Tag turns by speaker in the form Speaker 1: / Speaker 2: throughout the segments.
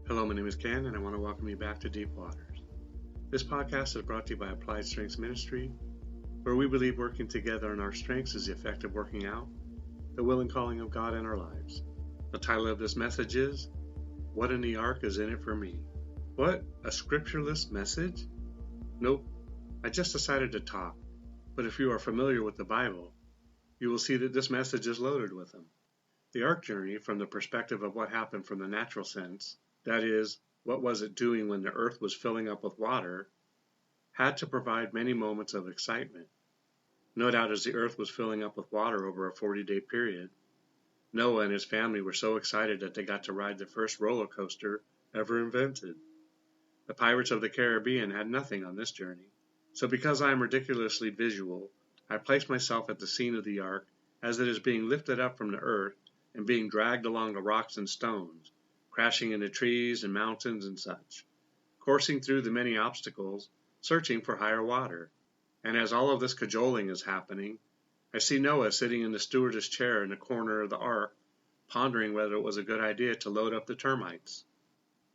Speaker 1: Hello, my name is Ken, and I want to welcome you back to Deep Waters. This podcast is brought to you by Applied Strengths Ministry, where we believe working together on our strengths is the effect of working out the will and calling of God in our lives. The title of this message is, What in the Ark is in it for me? What? A scriptureless message? Nope. I just decided to talk. But if you are familiar with the Bible, you will see that this message is loaded with them. The Ark journey, from the perspective of what happened from the natural sense, that is, what was it doing when the earth was filling up with water, had to provide many moments of excitement. No doubt as the earth was filling up with water over a 40-day period, Noah and his family were so excited that they got to ride the first roller coaster ever invented. The Pirates of the Caribbean had nothing on this journey. So because I am ridiculously visual, I place myself at the scene of the ark as it is being lifted up from the earth and being dragged along the rocks and stones, crashing into trees and mountains and such, coursing through the many obstacles, searching for higher water. And as all of this cajoling is happening, I see Noah sitting in the stewardess chair in the corner of the ark, pondering whether it was a good idea to load up the termites.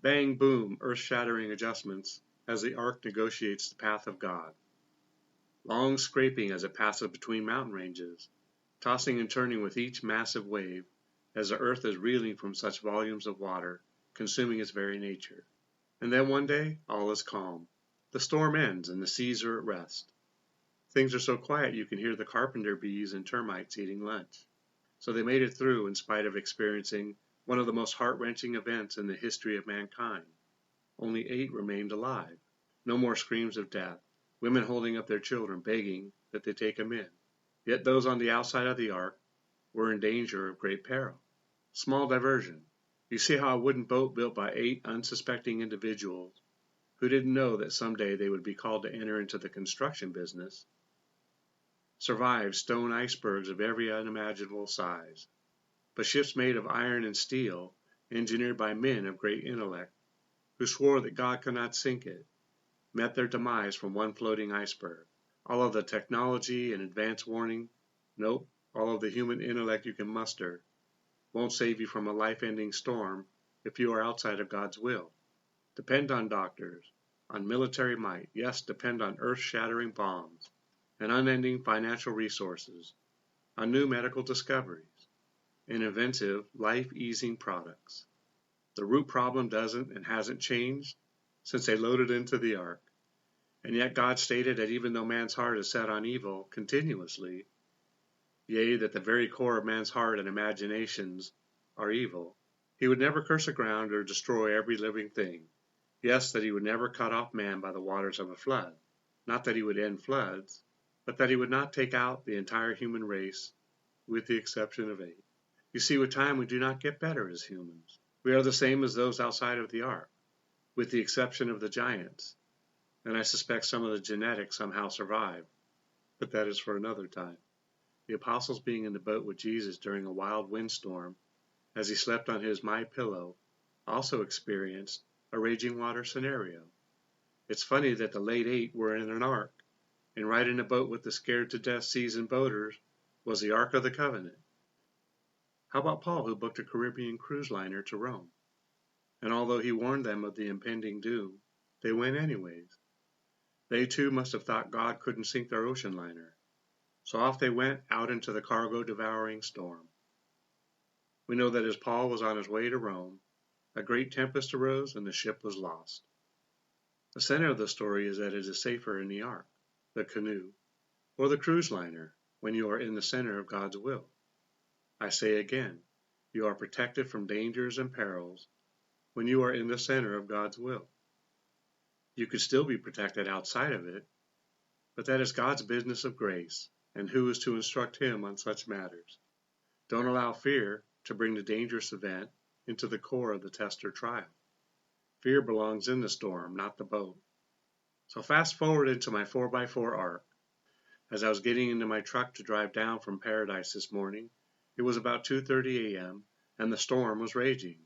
Speaker 1: Bang, boom, earth-shattering adjustments as the ark negotiates the path of God. Long scraping as it passes between mountain ranges, tossing and turning with each massive wave as the earth is reeling from such volumes of water, consuming its very nature. And then one day, all is calm. The storm ends and the seas are at rest. Things are so quiet you can hear the carpenter bees and termites eating lunch. So they made it through in spite of experiencing one of the most heart-wrenching events in the history of mankind. Only 8 remained alive. No more screams of death. Women holding up their children, begging that they take them in. Yet those on the outside of the ark were in danger of great peril. Small diversion. You see how a wooden boat built by 8 unsuspecting individuals who didn't know that someday they would be called to enter into the construction business survived stone icebergs of every unimaginable size. But ships made of iron and steel, engineered by men of great intellect, who swore that God could not sink it, met their demise from one floating iceberg. All of the technology and advanced warning, nope, all of the human intellect you can muster, won't save you from a life-ending storm if you are outside of God's will. Depend on doctors, on military might, yes, depend on earth-shattering bombs, and unending financial resources, on new medical discoveries, and inventive, life-easing products. The root problem doesn't and hasn't changed since they loaded into the ark. And yet God stated that even though man's heart is set on evil continuously, yea, that the very core of man's heart and imaginations are evil, he would never curse the ground or destroy every living thing. Yes, that he would never cut off man by the waters of a flood. Not that he would end floods, but that he would not take out the entire human race, with the exception of 8. You see, with time we do not get better as humans. We are the same as those outside of the ark, with the exception of the giants. And I suspect some of the genetics somehow survive, but that is for another time. The apostles being in the boat with Jesus during a wild windstorm, as he slept on his My Pillow, also experienced a raging water scenario. It's funny that the late 8 were in an ark, and right in a boat with the scared-to-death seasoned boaters was the Ark of the Covenant. How about Paul, who booked a Caribbean cruise liner to Rome? And although he warned them of the impending doom, they went anyways. They too must have thought God couldn't sink their ocean liner. So off they went out into the cargo-devouring storm. We know that as Paul was on his way to Rome, a great tempest arose and the ship was lost. The center of the story is that it is safer in the ark, the canoe, or the cruise liner when you are in the center of God's will. I say again, you are protected from dangers and perils when you are in the center of God's will. You could still be protected outside of it, but that is God's business of grace, and who is to instruct him on such matters? Don't allow fear to bring the dangerous event into the core of the test or trial. Fear belongs in the storm, not the boat. So fast forward into my 4x4 ark. As I was getting into my truck to drive down from Paradise this morning, it was about 2:30 a.m., and the storm was raging.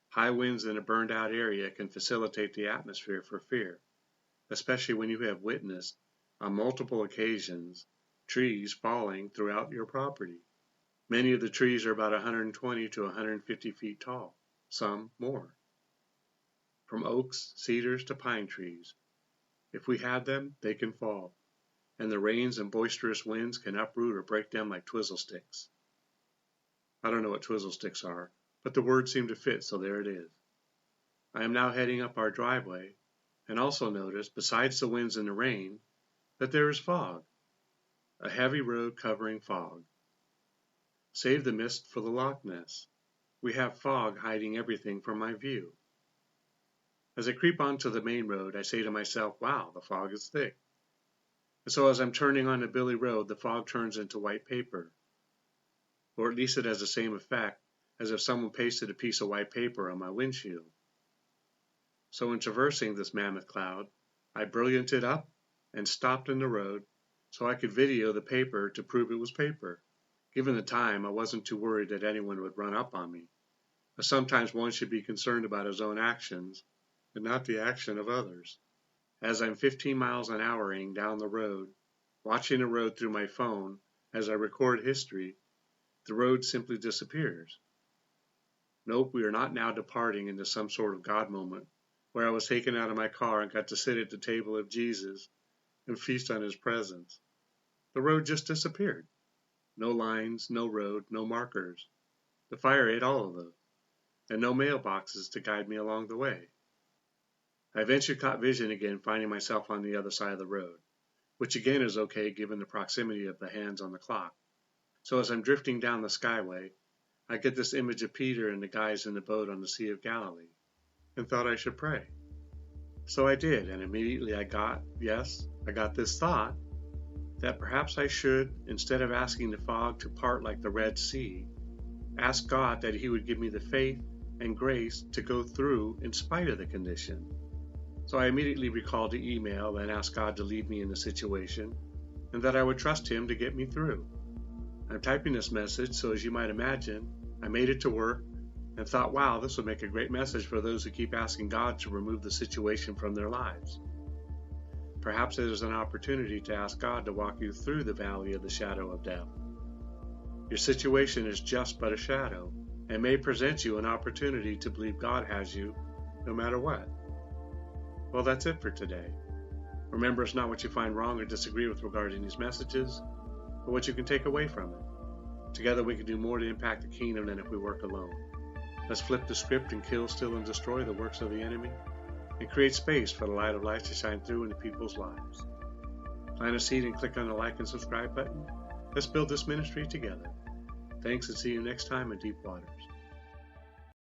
Speaker 1: High winds in a burned-out area can facilitate the atmosphere for fear, especially when you have witnessed, on multiple occasions, trees falling throughout your property. Many of the trees are about 120 to 150 feet tall, some more. from oaks, cedars to pine trees. If we had them, they can fall, and the rains and boisterous winds can uproot or break them like twizzle sticks. I don't know what twizzle sticks are, but the words seem to fit, so there it is. I am now heading up our driveway, and also notice, besides the winds and the rain, that there is fog, a heavy road covering fog. Save the mist for the Loch Ness. We have fog hiding everything from my view. As I creep onto the main road, I say to myself, wow, the fog is thick. And so as I'm turning on the Billy Road, the fog turns into white paper. Or at least it has the same effect as if someone pasted a piece of white paper on my windshield. So in traversing this mammoth cloud, I brillianted up and stopped in the road so I could video the paper to prove it was paper. Given the time, I wasn't too worried that anyone would run up on me. But sometimes one should be concerned about his own actions and not the action of others. As I'm 15 miles an hour-ing down the road, watching the road through my phone as I record history, the road simply disappears. Nope, we are not now departing into some sort of God moment where I was taken out of my car and got to sit at the table of Jesus and feast on his presence. The road just disappeared. No lines, no road, no markers. The fire ate all of those, and no mailboxes to guide me along the way. I eventually caught vision again, finding myself on the other side of the road, which again is okay given the proximity of the hands on the clock. So as I'm drifting down the skyway, I get this image of Peter and the guys in the boat on the Sea of Galilee, and thought I should pray. So I did, and immediately I got this thought that perhaps I should, instead of asking the fog to part like the Red Sea, ask God that he would give me the faith and grace to go through in spite of the condition. So I immediately recalled the email and asked God to lead me in the situation, and that I would trust him to get me through. I'm typing this message, so as you might imagine, I made it to work and thought, wow, this would make a great message for those who keep asking God to remove the situation from their lives. Perhaps it is an opportunity to ask God to walk you through the valley of the shadow of death. Your situation is just but a shadow, and may present you an opportunity to believe God has you no matter what. Well, that's it for today. Remember, it's not what you find wrong or disagree with regarding these messages, but what you can take away from it. Together we can do more to impact the kingdom than if we work alone. Let's flip the script and kill, steal, and destroy the works of the enemy, and create space for the light of life to shine through into people's lives. Plant a seed and click on the like and subscribe button. Let's build this ministry together. Thanks, and see you next time in Deep Waters.